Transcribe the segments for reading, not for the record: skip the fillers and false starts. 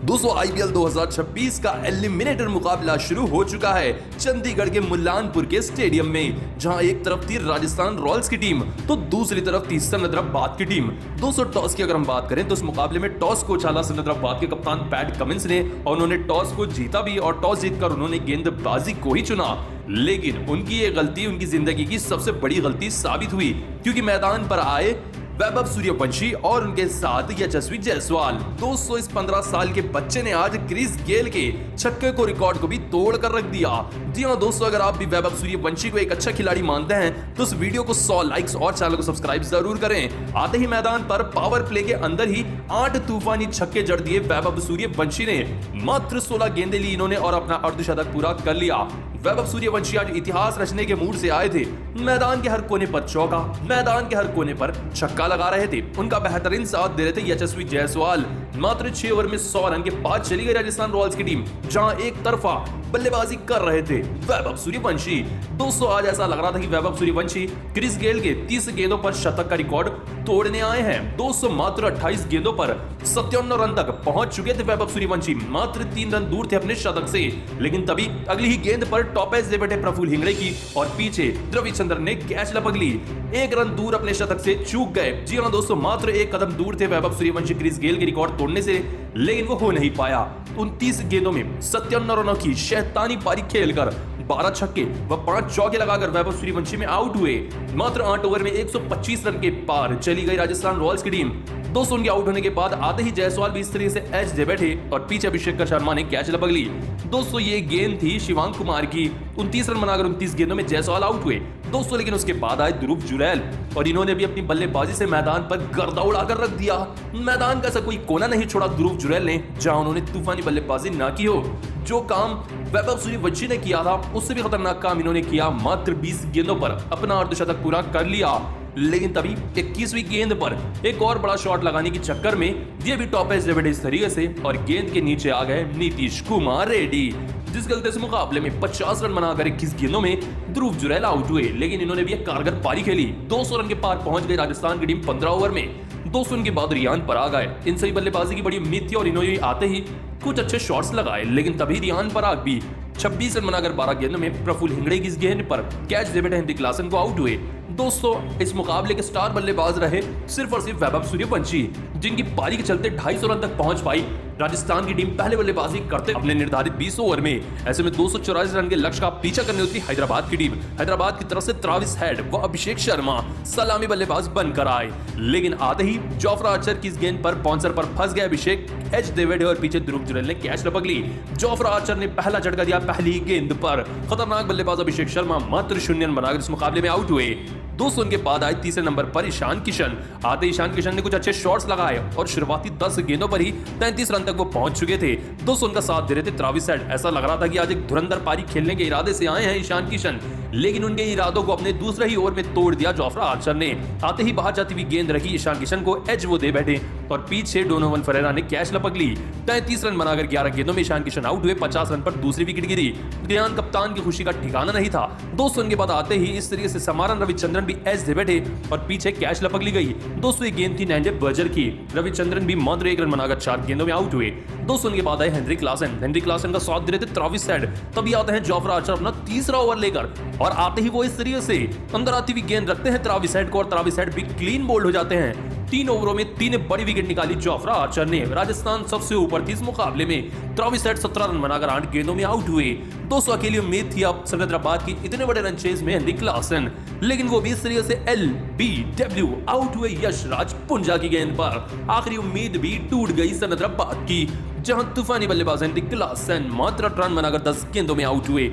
दोस्तों आईपीएल 2026 का एलिमिनेटर मुकाबला शुरू हो चुका है चंडीगढ़ के मुल्लानपुर के स्टेडियम में, जहां एक तरफ थी राजस्थान रॉयल्स की टीम तो दूसरी तरफ थी सनदराबाद की टीम। दोस्तों टॉस की अगर हम बात करें तो इस मुकाबले में टॉस को उछाला सनदराबाद के कप्तान पैट कमिंस ने और उन्होंने टॉस को जीता भी और टॉस जीतकर उन्होंने गेंदबाजी को ही चुना। लेकिन उनकी ये गलती उनकी जिंदगी की सबसे बड़ी गलती साबित हुई, क्योंकि मैदान पर आए वैभव सूर्यवंशी और उनके साथ यशस्वी जायसवाल। दोस्तों इस 15 साल के बच्चे ने आज क्रिस गेल के छक्के को रिकॉर्ड को भी तोड़ कर रख दिया। जी हाँ दोस्तों, अगर आप भी वैभव सूर्यवंशी को एक अच्छा खिलाड़ी मानते हैं तो इस वीडियो को 100 लाइक्स और चैनल को सब्सक्राइब जरूर करें। आते ही मैदान पर पावर प्ले के अंदर ही 8 तूफानी छक्के जड़ दिए वैभव सूर्यवंशी ने। मात्र 16 गेंदें ली इन्होंने और अपना अर्धशतक पूरा कर लिया। वैभव सूर्यवंशी आज इतिहास रचने के मूड से आए थे। मैदान के हर कोने पर चौका, मैदान के हर कोने पर छक्का लगा रहे थे। उनका बेहतरीन साथ दे रहे थे यशस्वी जायसवाल। मात्र 6 ओवर में 100 रन के बाद चली गई राजस्थान रॉयल्स की टीम, जहां एक तरफा बल्लेबाजी कर रहे थे वैभव सूर्यवंशी। दोस्तों आज ऐसा लग रहा था कि वैभव सूर्यवंशी क्रिस गेल के 30 गेंदों पर शतक का रिकॉर्ड तोड़ने आए हैं। दोस्तों मात्र 28 गेंदों पर 57 रन तक पहुंच चुके थे वैभव सूर्यवंशी। मात्र 3 रन दूर थे अपने शतक से, लेकिन तभी अगली ही गेंद पर टॉप एज दे बैठे प्रफुल्ल हिंगड़े की और पीछे रविचंद्रन ने कैच लपक ली। 1 रन दूर अपने शतक से चूक गए। जी हाँ दोस्तों, मात्र 1 कदम दूर थे वैभव सूर्यवंशी क्रिस गेल के रिकॉर्ड तोड़ने से, लेकिन वो हो नहीं पाया। 29 गेंदों में 57 रनों की शैतानी पारी खेलकर 12 छक्के व 5 चौके लगाकर वैभव सूर्यवंशी में आउट हुए। मात्र 8 ओवर में 125 रन के पार चली गई राजस्थान रॉयल्स की टीम। दोस्तों उनके आउट होने के बाद आते ही जायसवाल भी इस तरीके से एज दे बैठे और पीछे अभिषेक शर्मा ने कैच लपक ली। दोस्तों ये गेंद थी शिवांग कुमार की। 29 रन बनाकर 29 गेंदों में जायसवाल आउट हुए। दोस्तों लेकिन उसके बाद आए ध्रुव जुरैल और इन्होंने भी अपनी बल्लेबाजी से मैदान पर गर्दा उड़ाकर रख दिया। मैदान का ऐसा कोई कोना नहीं छोड़ा ध्रुव जुरैल ने जहां उन्होंने तूफानी बल्लेबाजी ना की हो। जो काम वैभव सूर्यवंशी ने किया था उससे भी खतरनाक काम इन्होंने किया। मात्र 20 गेंदों पर अपना अर्धशतक पूरा कर लिया, लेकिन तभी 21वीं गेंद पर एक और बड़ा शॉट लगाने के चक्कर में ये भी टॉप एज दे इस तरीके से और गेंद के नीचे आ गए नीतीश कुमार रेड्डी, जिस गलती से मुकाबले में 50 रन बनाकर 21 गेंदों में ध्रुव जुरैल आउट हुए। लेकिन इन्होंने भी एक कारगर पारी खेली। 200 रन के पार पहुंच गई राजस्थान की टीम 15 ओवर में। 200 रन के बाद रियान पराग आए। इन सही बल्लेबाजी की बड़ी उम्मीद थी और इन्होंने आते ही कुछ अच्छे शॉट्स लगाए, लेकिन तभी रियान पराग भी 26 रन बनाकर 12 गेंदों में प्रफुल्ल हिंगड़े की इस गेंद पर कैच दे बैठे हेनरी क्लासन को आउट हुए। दोस्तों इस मुकाबले के स्टार बल्लेबाज रहे सिर्फ और सिर्फ वैभव सूर्यवंशी, जिनकी पारी के चलते 250 रन तक पहुंच पाई। राजस्थान की टीम पहले बल्लेबाजी करते अपने निर्धारित 20 ओवर में। ऐसे में 244 रन के लक्ष्य का पीछा करने उतरी हैदराबाद की टीम। हैदराबाद की तरफ से ट्रेविस हेड व अभिषेक शर्मा सलामी बल्लेबाज बनकर आए, लेकिन आते ही जोफ्रा आर्चर की इस गेंद पर बाउंसर पर फंस गए अभिषेक। एच डेविड और पीछे ध्रुव जुरैल ने कैच लपक ली। जोफ्रा आर्चर ने पहला झटका दिया पहली गेंद पर। खतरनाक बल्लेबाज अभिषेक शर्मा मात्र 0 रन बनाकर इस मुकाबले में आउट हुए। दोस्तों उनके बाद आए तीसरे नंबर पर ईशान किशन। आते ईशान किशन ने कुछ अच्छे शॉट्स लगाए और शुरुआती 10 गेंदों पर ही 33 रन तक वो पहुंच चुके थे। दोस्तों उनका साथ दे रहे थे ट्रेविस हेड। ऐसा लग रहा था कि आज एक धुरंधर पारी खेलने के इरादे से आए हैं ईशान किशन, लेकिन उनके इरादों को अपने दूसरे ही ओवर में तोड़ दिया जोफ्रा आर्चर ने। आते ही बाहर जाती हुई गेंद रखी ईशान किशन को, एज वो दे बैठे और पीछे डोनोवन फरेरा ने कैच लपक ली। 33 रन बनाकर 11 गेंदों में ईशान किशन आउट हुए। 50 रन पर दूसरी विकेट गिरी। रियान कप्तान की खुशी का ठिकाना नहीं था। दोस्तों उनके बाद आते ही इस तरीके से समारन रविचंद्रन भी एज दे बैठे और पीछे कैच लपक ली गई। दोस्तों ये गेंद थी नैंजे बर्जर की। रविचंद्रन भी मात्र 1 रन बनाकर 4 गेंदों में आउट हुए। दोस्तों उनके बाद आए हेनरी क्लासन। हेनरी क्लासन का साथ दे रहे थे ट्रेविस हेड। तभी आते हैं जोफ्रा आर्चर अपना तीसरा ओवर लेकर और आते ही वो इस तरीके से अंदर आती हुई गेंद रखते हैं ट्रेविस हेड को और ट्रेविस हेड भी क्लीन बोल्ड हो जाते हैं। 3 ओवरों में 3 बड़ी विकेट निकाली जोफ्रा आर्चर ने। राजस्थान सबसे ऊपर थी इस मुकाबले में। ट्रेविस हेड 17 रन बनाकर 8 गेंदों में आउट हुए। दोस्तों अकेली उम्मीद थी अब सनदराबाद की इतने बड़े रन चेज में हेनरी क्लासन, लेकिन वो भी इस तरीके से LBW आउट हुए यशराज पुंजा की गेंद पर। आखिरी उम्मीद भी टूट गई सनदराबाद की, जहां तूफानी बल्लेबाज हेनरी क्लासन मात्र 8 रन बनाकर 10 गेंदों में आउट हुए।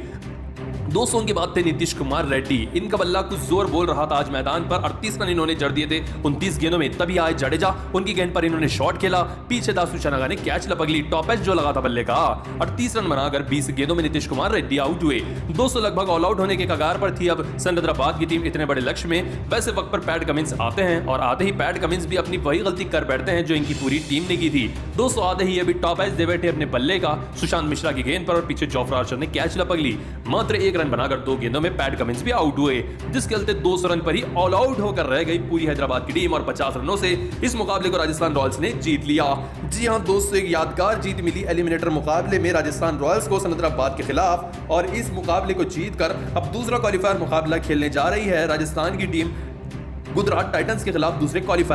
200 के बाद थे नीतीश कुमार रेड्डी। इनका बल्ला कुछ जोर बोल रहा था आज मैदान पर। 38 रन इन्होंने जड़ दिए थे 29 गेंदों में। तभी आए जडेजा। उनकी गेंद पर इन्होंने शॉट खेला। पीछे दासू चनागा ने कैच लपक ली। टॉप एज जो लगा था बल्ले का। 38 रन बनाकर 20 गेंदों में नीतीश कुमार रेड्डी आउट हुए। 200 लगभग ऑल आउट होने के कगार पर थी अब सनदराबाद की टीम इतने बड़े लक्ष्य में। वैसे वक्त पर पैट कमिंस आते हैं और आते ही पैट कमिंस भी अपनी वही गलती कर बैठते हैं जो इनकी पूरी टीम ने की थी। 200 आते ही अभी टॉप एज दे बैठे अपने बल्ले का सुशांत मिश्रा की गेंद पर और पीछे जोफ्रा आर्चर ने कैच लपक ली। मात्र 1 एक रन बनाकर 2 गेंदों में पैट कमिंस भी आउट हुए, जिसके चलते 200 रन पर ही ऑल आउट होकर रह गई पूरी हैदराबाद की टीम और 50 रनों से इस मुकाबले को राजस्थान रॉयल्स ने जीत लिया। जी हां दोस्तों, एक यादगार जीत मिली एलिमिनेटर मुकाबले में राजस्थान रॉयल्स को सिकंदराबाद के खिलाफ, और इस मुकाबले को जीतकर अब दूसरा क्वालिफायर मुकाबला खेलने जा रही है राजस्थान की टीम गुजरात टाइटंस के खिलाफ दूसरे क्वालिफायर